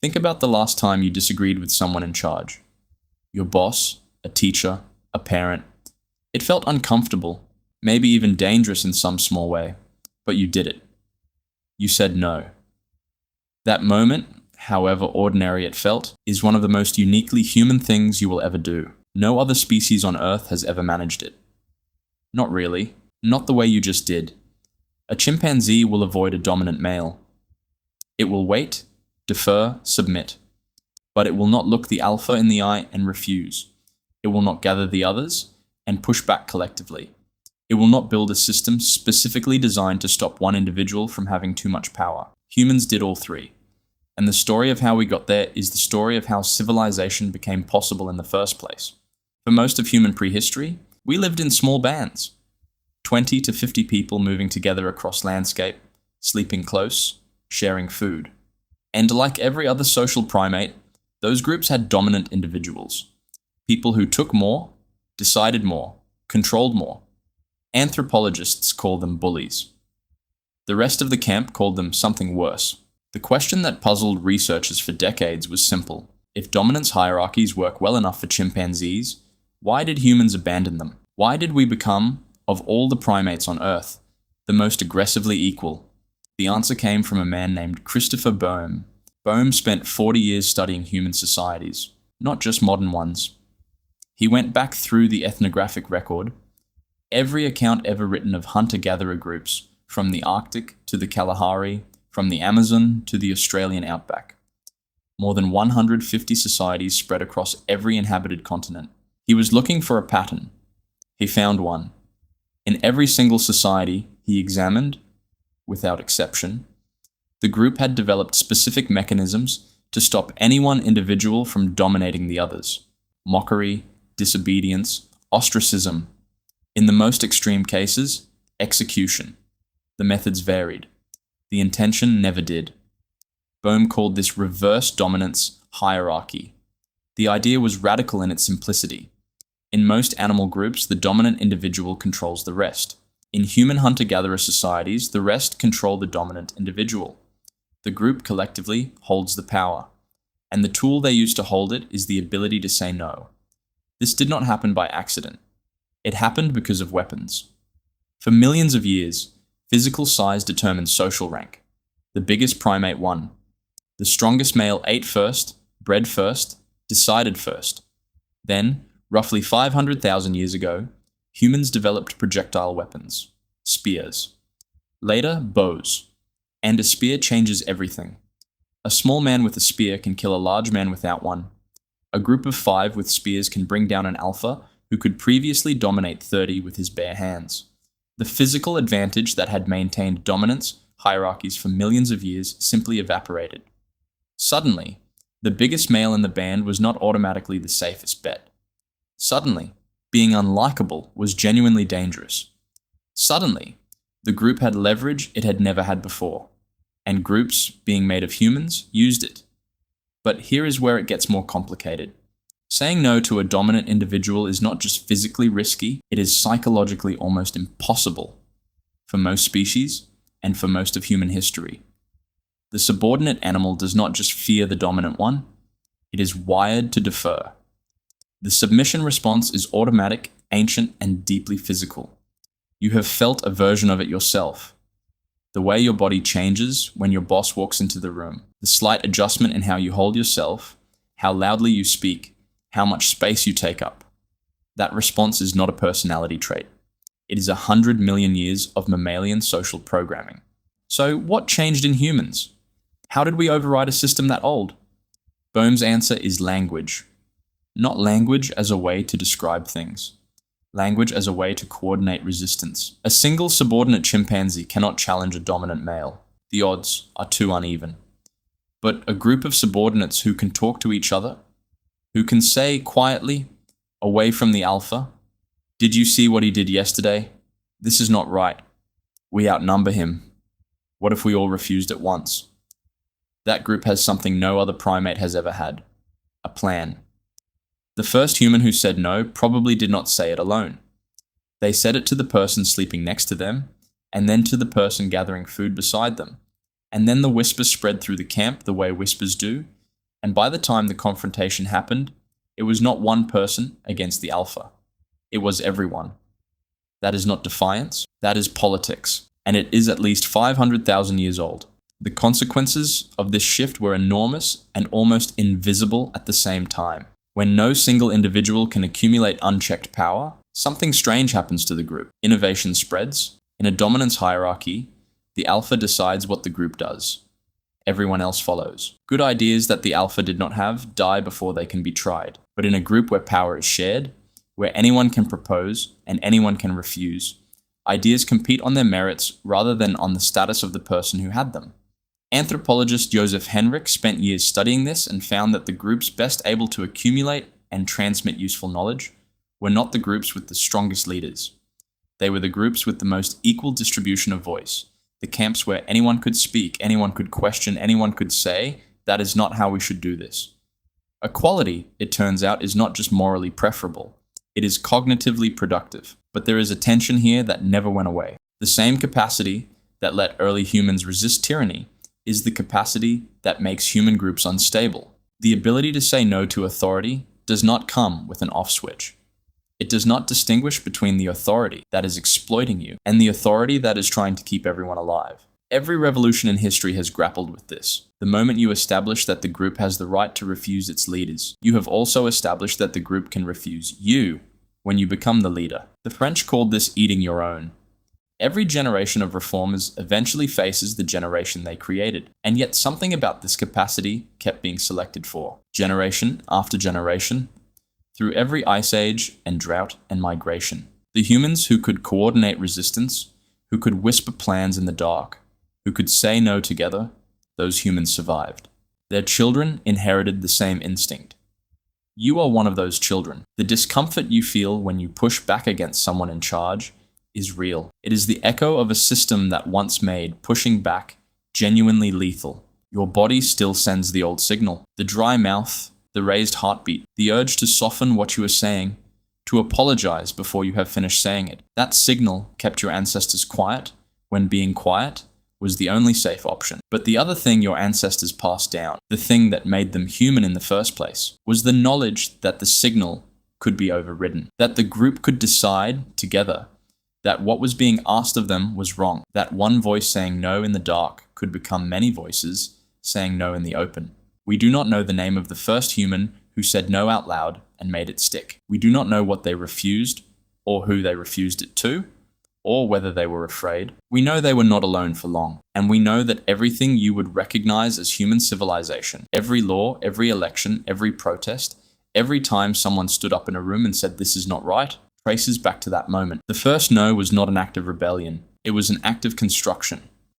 Think about the last time you disagreed with someone in charge. Your boss, a teacher, a parent. It felt uncomfortable, maybe even dangerous in some small way, but you did it. You said no. That moment, however ordinary it felt, is one of the most uniquely human things you will ever do. No other species on Earth has ever managed it. Not really. Not the way you just did. A chimpanzee will avoid a dominant male. It will wait, defer, submit. But it will not look the alpha in the eye and refuse. It will not gather the others and push back collectively. It will not build a system specifically designed to stop one individual from having too much power. Humans did all three. And the story of how we got there is the story of how civilization became possible in the first place. For most of human prehistory, we lived in small bands. 20 to 50 people moving together across landscape, sleeping close, sharing food. And like every other social primate, those groups had dominant individuals. People who took more, decided more, controlled more. Anthropologists call them bullies. The rest of the camp called them something worse. The question that puzzled researchers for decades was simple. If dominance hierarchies work well enough for chimpanzees, why did humans abandon them? Why did we become, of all the primates on Earth, the most aggressively equal? The answer came from a man named Christopher Boehm. Boehm spent 40 years studying human societies, not just modern ones. He went back through the ethnographic record, every account ever written of hunter-gatherer groups, from the Arctic to the Kalahari, from the Amazon to the Australian outback. More than 150 societies spread across every inhabited continent. He was looking for a pattern. He found one. In every single society he examined, without exception, the group had developed specific mechanisms to stop any one individual from dominating the others. Mockery, disobedience, ostracism. In the most extreme cases, execution. The methods varied. The intention never did. Boehm called this reverse dominance hierarchy. The idea was radical in its simplicity. In most animal groups, the dominant individual controls the rest. In human hunter-gatherer societies, the rest control the dominant individual. The group collectively holds the power, and the tool they use to hold it is the ability to say no. This did not happen by accident. It happened because of weapons. For millions of years, physical size determined social rank. The biggest primate won. The strongest male ate first, bred first, decided first. Then, roughly 500,000 years ago, humans developed projectile weapons, spears. Later, bows. And a spear changes everything. A small man with a spear can kill a large man without one. A group of 5 with spears can bring down an alpha who could previously dominate 30 with his bare hands. The physical advantage that had maintained dominance hierarchies for millions of years simply evaporated. Suddenly, the biggest male in the band was not automatically the safest bet. Suddenly, being unlikable was genuinely dangerous. Suddenly, the group had leverage it had never had before, and groups, being made of humans, used it. But here is where it gets more complicated. Saying no to a dominant individual is not just physically risky, it is psychologically almost impossible for most species and for most of human history. The subordinate animal does not just fear the dominant one, it is wired to defer. The submission response is automatic, ancient, and deeply physical. You have felt a version of it yourself. The way your body changes when your boss walks into the room, the slight adjustment in how you hold yourself, how loudly you speak, how much space you take up. That response is not a personality trait. It is 100 million years of mammalian social programming. So what changed in humans? How did we override a system that old? Boehm's answer is language. Not language as a way to describe things. Language as a way to coordinate resistance. A single subordinate chimpanzee cannot challenge a dominant male. The odds are too uneven. But a group of subordinates who can talk to each other, who can say quietly, away from the alpha, "Did you see what he did yesterday? This is not right. We outnumber him. What if we all refused at once?" That group has something no other primate has ever had. A plan. The first human who said no probably did not say it alone. They said it to the person sleeping next to them, and then to the person gathering food beside them. And then the whisper spread through the camp the way whispers do, And by the time the confrontation happened, it was not one person against the alpha. It was everyone. That is not defiance, that is politics. And it is at least 500,000 years old. The consequences of this shift were enormous and almost invisible at the same time. When no single individual can accumulate unchecked power, something strange happens to the group. Innovation spreads. In a dominance hierarchy, the alpha decides what the group does. Everyone else follows. Good ideas that the alpha did not have die before they can be tried. But in a group where power is shared, where anyone can propose and anyone can refuse, ideas compete on their merits rather than on the status of the person who had them. Anthropologist Joseph Henrich spent years studying this and found that the groups best able to accumulate and transmit useful knowledge were not the groups with the strongest leaders. They were the groups with the most equal distribution of voice, the camps where anyone could speak, anyone could question, anyone could say, that is not how we should do this. Equality, it turns out, is not just morally preferable, it is cognitively productive. But there is a tension here that never went away. The same capacity that let early humans resist tyranny is the capacity that makes human groups unstable. The ability to say no to authority does not come with an off switch. It does not distinguish between the authority that is exploiting you and the authority that is trying to keep everyone alive. Every revolution in history has grappled with this. The moment you establish that the group has the right to refuse its leaders, you have also established that the group can refuse you when you become the leader. The French called this eating your own. Every generation of reformers eventually faces the generation they created, and yet something about this capacity kept being selected for, generation after generation, through every ice age and drought and migration. The humans who could coordinate resistance, who could whisper plans in the dark, who could say no together, those humans survived. Their children inherited the same instinct. You are one of those children. The discomfort you feel when you push back against someone in charge is real. It is the echo of a system that once made pushing back genuinely lethal. Your body still sends the old signal. The dry mouth, the raised heartbeat, the urge to soften what you are saying, to apologize before you have finished saying it. That signal kept your ancestors quiet when being quiet was the only safe option. But the other thing your ancestors passed down, the thing that made them human in the first place, was the knowledge that the signal could be overridden, that the group could decide together that what was being asked of them was wrong, that one voice saying no in the dark could become many voices saying no in the open. We do not know the name of the first human who said no out loud and made it stick. We do not know what they refused, or who they refused it to, or whether they were afraid. We know they were not alone for long, and we know that everything you would recognize as human civilization, every law, every election, every protest, every time someone stood up in a room and said this is not right, traces back to that moment. The first no was not an act of rebellion. It was an act of construction.